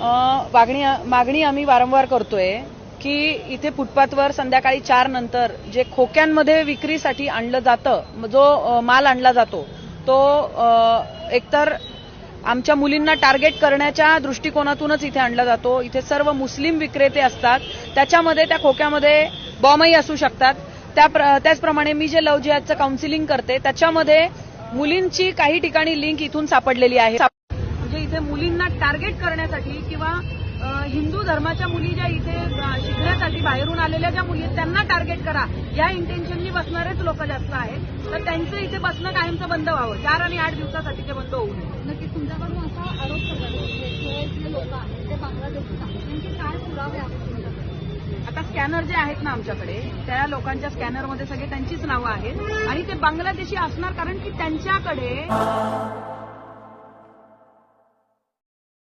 मागणी आम्ही वारंवार करतोय की इथे फुटपाथवर संध्याकाळी 4 नंतर जे खोक्यांमध्ये विक्रीसाठी आणलं जातं, जो माल आणला जातो तो एकतर आमच्या मुलींना टार्गेट करण्याच्या दृष्टिकोनातूनच इथे आणला जातो। इथे सर्व मुस्लिम विक्रेते असतात, त्याच्यामध्ये त्या खोक्यामध्ये बॉम्बही असू शकतात। त्याचप्रमाणे मी जे लव्ह जिहादचं काउन्सिलिंग करते त्याच्यामध्ये मुलींची काही ठिकाणी लिंक इथून सापडलेली आहे। म्हणजे इथे मुलींना टार्गेट करण्यासाठी किंवा हिंदू धर्माच्या मुली ज्या इथे शिकण्यासाठी बाहेरून आलेल्या ज्या मुली आहेत त्यांना टार्गेट करा या इंटेन्शननी बसणारेच लोक जास्त आहेत। तर त्यांचं इथे बसणं कायमचं बंद व्हावं, 4 आणि 8 दिवसासाठी ते बंद होऊ नये। नक्कीच तुमच्याकडून असा आरोप करतात जे लोक आहेत ते बांगलादेशात आहेत, त्यांचे काय पुरावे आहेत? आता स्कॅनर जे आहेत ना आमच्याकडे, त्या लोकांच्या स्कॅनरमध्ये सगळे त्यांचीच नावं आहेत आणि ते बांगलादेशी असणार, कारण की त्यांच्याकडे